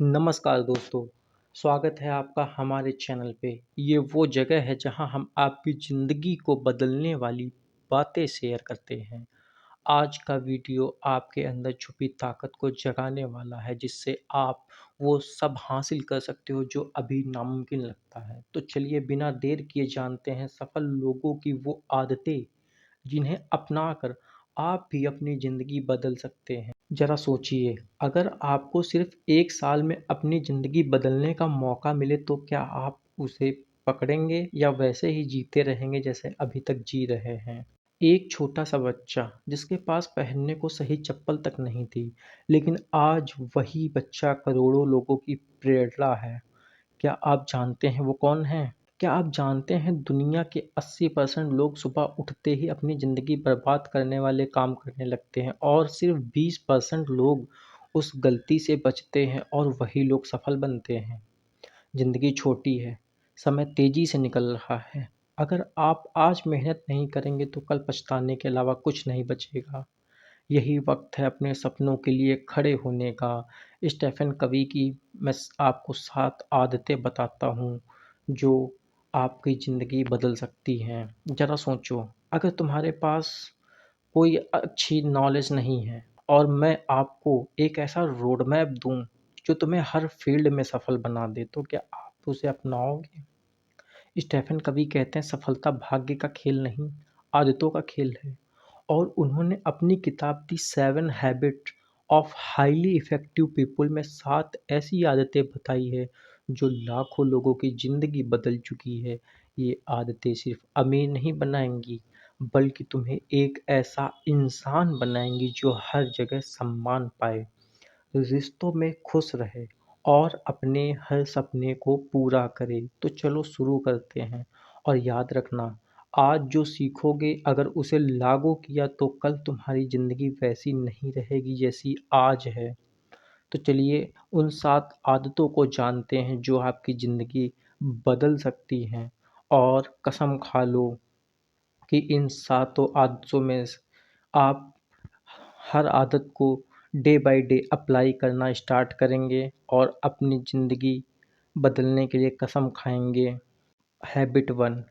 नमस्कार दोस्तों, स्वागत है आपका हमारे चैनल पे। ये वो जगह है जहाँ हम आपकी ज़िंदगी को बदलने वाली बातें शेयर करते हैं। आज का वीडियो आपके अंदर छुपी ताकत को जगाने वाला है, जिससे आप वो सब हासिल कर सकते हो जो अभी नामुमकिन लगता है। तो चलिए बिना देर किए जानते हैं सफल लोगों की वो आदतें जिन्हें अपनाकर आप भी अपनी ज़िंदगी बदल सकते हैं। ज़रा सोचिए, अगर आपको सिर्फ़ 1 साल में अपनी ज़िंदगी बदलने का मौका मिले तो क्या आप उसे पकड़ेंगे या वैसे ही जीते रहेंगे जैसे अभी तक जी रहे हैं? एक छोटा-सा बच्चा जिसके पास पहनने को सही चप्पल तक नहीं थी, लेकिन आज वही बच्चा करोड़ों लोगों की प्रेरणा है। क्या आप जानते हैं वो कौन है? क्या आप जानते हैं दुनिया के 80% लोग सुबह उठते ही अपनी ज़िंदगी बर्बाद करने वाले काम करने लगते हैं और सिर्फ़ 20% लोग उस गलती से बचते हैं और वही लोग सफल बनते हैं। ज़िंदगी छोटी है, समय तेज़ी से निकल रहा है। अगर आप आज मेहनत नहीं करेंगे तो कल पछताने के अलावा कुछ नहीं बचेगा। यही वक्त है अपने सपनों के लिए खड़े होने का। स्टेफन कवी की मैं आपको 7 आदतें बताता हूँ जो आपकी ज़िंदगी बदल सकती हैं। ज़रा सोचो, अगर तुम्हारे पास कोई अच्छी नॉलेज नहीं है और मैं आपको एक ऐसा रोड मैप दूँ जो तुम्हें हर फील्ड में सफल बना दे, तो क्या आप उसे अपनाओगे? स्टेफन कवी कहते हैं सफलता भाग्य का खेल नहीं, आदतों का खेल है। और उन्होंने अपनी किताब दी 7 habit of highly effective people में 7 ऐसी आदतें बताई है जो लाखों लोगों की ज़िंदगी बदल चुकी है। ये आदतें सिर्फ़ अमीर नहीं बनाएँगी, बल्कि तुम्हें एक ऐसा इंसान बनाएँगी जो हर जगह सम्मान पाए, रिश्तों में खुश रहे और अपने हर सपने को पूरा करे। तो चलो शुरू करते हैं और याद रखना, आज जो सीखोगे अगर उसे लागू किया तो कल तुम्हारी ज़िंदगी वैसी नहीं रहेगी जैसी आज है। तो चलिए उन 7 आदतों को जानते हैं जो आपकी ज़िंदगी बदल सकती हैं और कसम खा लो कि इन सातों आदतों में आप हर आदत को डे बाय डे अप्लाई करना स्टार्ट करेंगे और अपनी ज़िंदगी बदलने के लिए कसम खाएँगे। हैबिट 1,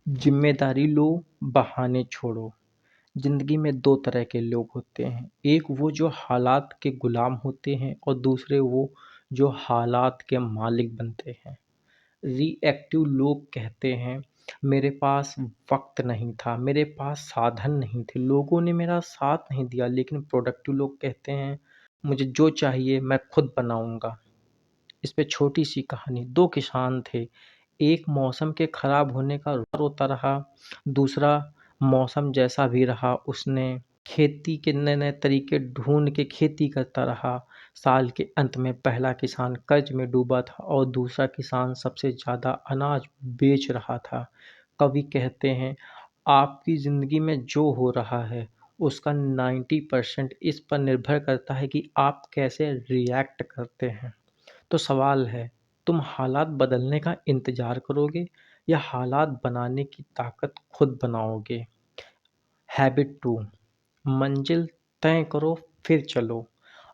ज़िम्मेदारी लो, बहाने छोड़ो। ज़िंदगी में 2 तरह के लोग होते हैं। एक वो जो हालात के गुलाम होते हैं और दूसरे वो जो हालात के मालिक बनते हैं। रिएक्टिव लोग कहते हैं मेरे पास वक्त नहीं था, मेरे पास साधन नहीं थे, लोगों ने मेरा साथ नहीं दिया। लेकिन प्रोडक्टिव लोग कहते हैं मुझे जो चाहिए मैं खुद बनाऊंगा। इस पे छोटी सी कहानी, दो किसान थे, एक मौसम के खराब होने का रोता रहा, दूसरा मौसम जैसा भी रहा उसने खेती के नए नए तरीके ढूंढ के खेती करता रहा। साल के अंत में पहला किसान कर्ज में डूबा था और दूसरा किसान सबसे ज़्यादा अनाज बेच रहा था। कवि कहते हैं आपकी ज़िंदगी में जो हो रहा है उसका 90% इस पर निर्भर करता है कि आप कैसे रिएक्ट करते हैं। तो सवाल है, तुम हालात बदलने का इंतज़ार करोगे या हालात बनाने की ताकत खुद बनाओगे? हैबिट 2, मंजिल तय करो फिर चलो।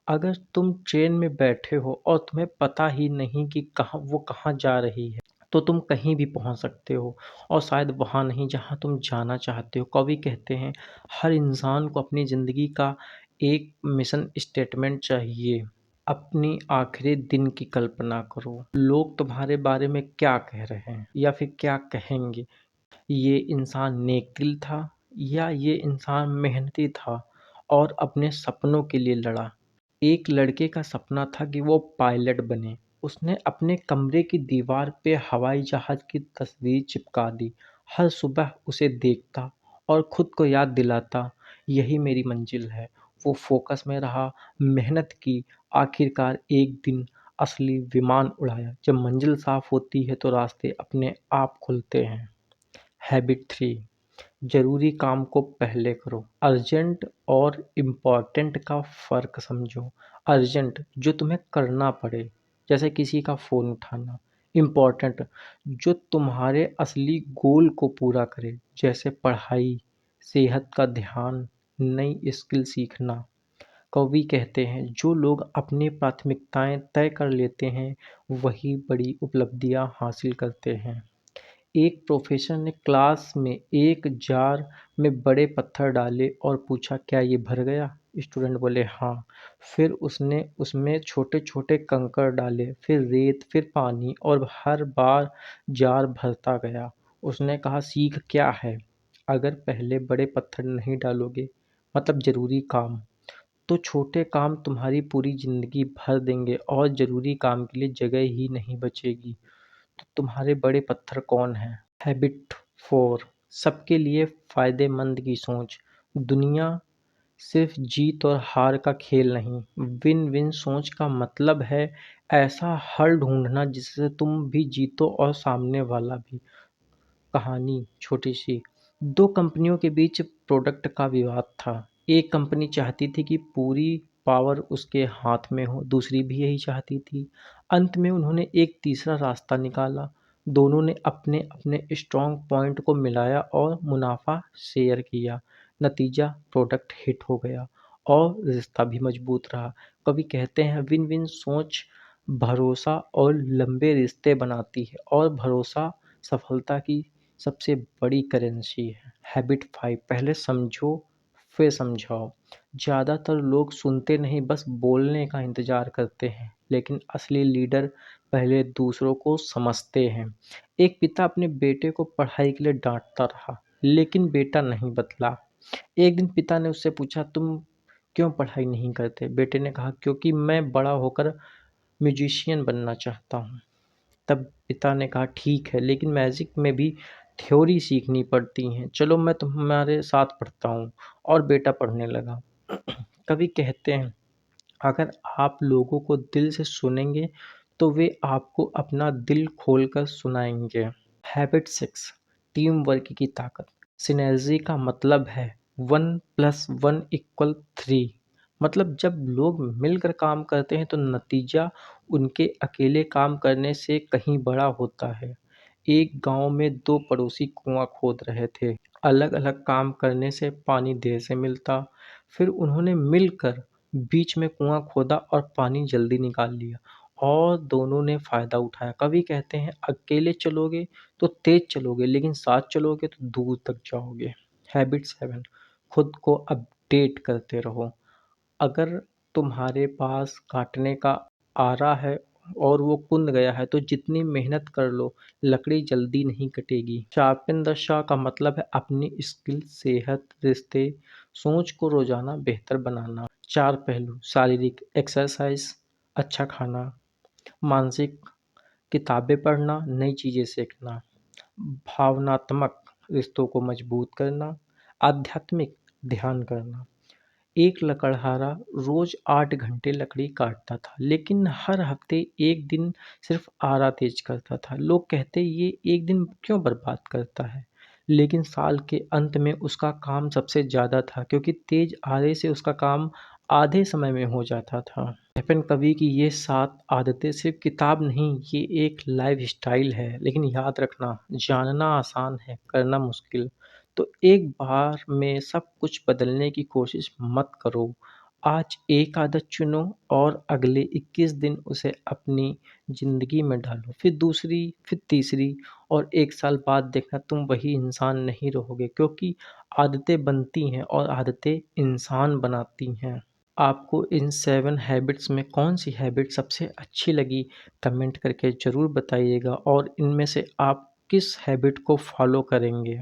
अगर तुम ट्रेन में बैठे हो और तुम्हें पता ही नहीं कि कहाँ जा रही है, तो तुम कहीं भी पहुंच सकते हो और शायद वहां नहीं जहां तुम जाना चाहते हो। कवि कहते हैं हर इंसान को अपनी ज़िंदगी का एक मिशन स्टेटमेंट चाहिए। अपनी आखिरी दिन की कल्पना करो, लोग तुम्हारे बारे में क्या कह रहे हैं या फिर क्या कहेंगे। ये इंसान नेक-दिल था या ये इंसान मेहनती था और अपने सपनों के लिए लड़ा। एक लड़के का सपना था कि वो पायलट बने। उसने अपने कमरे की दीवार पे हवाई जहाज़ की तस्वीर चिपका दी। हर सुबह उसे देखता और खुद को याद दिलाता, यही मेरी मंजिल है। वो फ़ोकस में रहा, मेहनत की, आखिरकार एक दिन असली विमान उड़ाया। जब मंजिल साफ़ होती है तो रास्ते अपने आप खुलते हैं। हैबिट 3, ज़रूरी काम को पहले करो। अर्जेंट और इम्पोर्टेंट का फ़र्क समझो। अर्जेंट जो तुम्हें करना पड़े, जैसे किसी का फ़ोन उठाना। इम्पोर्टेंट जो तुम्हारे असली गोल को पूरा करे, जैसे पढ़ाई, सेहत का ध्यान, नई स्किल सीखना। कवि कहते हैं, जो लोग अपनी प्राथमिकताएं तय कर लेते हैं, वही बड़ी उपलब्धियां हासिल करते हैं। एक प्रोफेसर ने क्लास में एक जार में बड़े पत्थर डाले और पूछा, क्या ये भर गया? स्टूडेंट बोले, हाँ। फिर उसने उसमें छोटे छोटे कंकड़ डाले, फिर रेत, फिर पानी, और हर बार जार भरता गया। उसने कहा, सीख क्या है? अगर पहले बड़े पत्थर नहीं डालोगे, मतलब जरूरी काम, तो छोटे काम तुम्हारी पूरी जिंदगी भर देंगे और जरूरी काम के लिए जगह ही नहीं बचेगी। तो तुम्हारे बड़े पत्थर कौन हैं? हैबिट 4, सबके लिए फायदेमंद की सोच। दुनिया सिर्फ जीत और हार का खेल नहीं, विन विन सोच का मतलब है ऐसा हल ढूंढना जिससे तुम भी जीतो और सामने वाला भी। कहानी छोटी सी। दो कंपनियों के बीच प्रोडक्ट का विवाद था। एक कंपनी चाहती थी कि पूरी पावर उसके हाथ में हो, दूसरी भी यही चाहती थी। अंत में उन्होंने एक तीसरा रास्ता निकाला। दोनों ने अपने अपने स्ट्रॉन्ग पॉइंट को मिलाया और मुनाफा शेयर किया। नतीजा, प्रोडक्ट हिट हो गया और रिश्ता भी मजबूत रहा। कभी कहते हैं, विन विन सोच भरोसा और लंबे रिश्ते बनाती है, और भरोसा सफलता की सबसे बड़ी करेंसी है। हैबिट 5, पहले समझो फिर समझाओ। ज़्यादातर लोग सुनते नहीं, बस बोलने का इंतज़ार करते हैं, लेकिन असली लीडर पहले दूसरों को समझते हैं। एक पिता अपने बेटे को पढ़ाई के लिए डांटता रहा, लेकिन बेटा नहीं बदला। एक दिन पिता ने उससे पूछा, तुम क्यों पढ़ाई नहीं करते? बेटे ने कहा, क्योंकि मैं बड़ा होकर म्यूजिशियन बनना चाहता हूँ। तब पिता ने कहा, ठीक है, लेकिन मैजिक में भी थ्योरी सीखनी पड़ती हैं, चलो मैं तुम्हारे साथ पढ़ता हूँ। और बेटा पढ़ने लगा। कवि कहते हैं, अगर आप लोगों को दिल से सुनेंगे तो वे आपको अपना दिल खोलकर सुनाएंगे। हैबिट 6, टीम वर्क की ताकत। सिनर्जी का मतलब है 1+1=3। मतलब जब लोग मिलकर काम करते हैं तो नतीजा उनके अकेले काम करने से कहीं बड़ा होता है। एक गांव में दो पड़ोसी कुआं खोद रहे थे। अलग अलग काम करने से पानी देर से मिलता। फिर उन्होंने मिलकर बीच में कुआं खोदा और पानी जल्दी निकाल लिया, और दोनों ने फायदा उठाया। कवि कहते हैं, अकेले चलोगे तो तेज चलोगे, लेकिन साथ चलोगे तो दूर तक जाओगे। हैबिट 7, खुद को अपडेट करते रहो। अगर तुम्हारे पास काटने का आरा है और वो कुंद गया है, तो जितनी मेहनत कर लो, लकड़ी जल्दी नहीं कटेगी। शार्पन द शॉ का मतलब है अपनी स्किल, सेहत, रिश्ते, सोच को रोजाना बेहतर बनाना। 4 पहलू: शारीरिक एक्सरसाइज, अच्छा खाना; मानसिक, किताबें पढ़ना, नई चीज़ें सीखना; भावनात्मक, रिश्तों को मजबूत करना; आध्यात्मिक, ध्यान करना। एक लकड़हारा रोज 8 घंटे लकड़ी काटता था, लेकिन हर हफ्ते एक दिन सिर्फ आरा तेज करता था। लोग कहते, ये एक दिन क्यों बर्बाद करता है? लेकिन साल के अंत में उसका काम सबसे ज़्यादा था, क्योंकि तेज आरे से उसका काम आधे समय में हो जाता था। स्टेफन कवी की ये 7 आदतें सिर्फ किताब नहीं, ये एक लाइफ स्टाइल है। लेकिन याद रखना, जानना आसान है, करना मुश्किल। तो एक बार में सब कुछ बदलने की कोशिश मत करो। आज एक आदत चुनो और अगले 21 दिन उसे अपनी ज़िंदगी में डालो, फिर दूसरी, फिर तीसरी, और 1 साल बाद देखना तुम वही इंसान नहीं रहोगे, क्योंकि आदतें बनती हैं और आदतें इंसान बनाती हैं। आपको इन 7 हैबिट्स में कौन-सी हैबिट सबसे अच्छी लगी, कमेंट करके ज़रूर बताइएगा, और इनमें से आप किस हैबिट को फ़ॉलो करेंगे।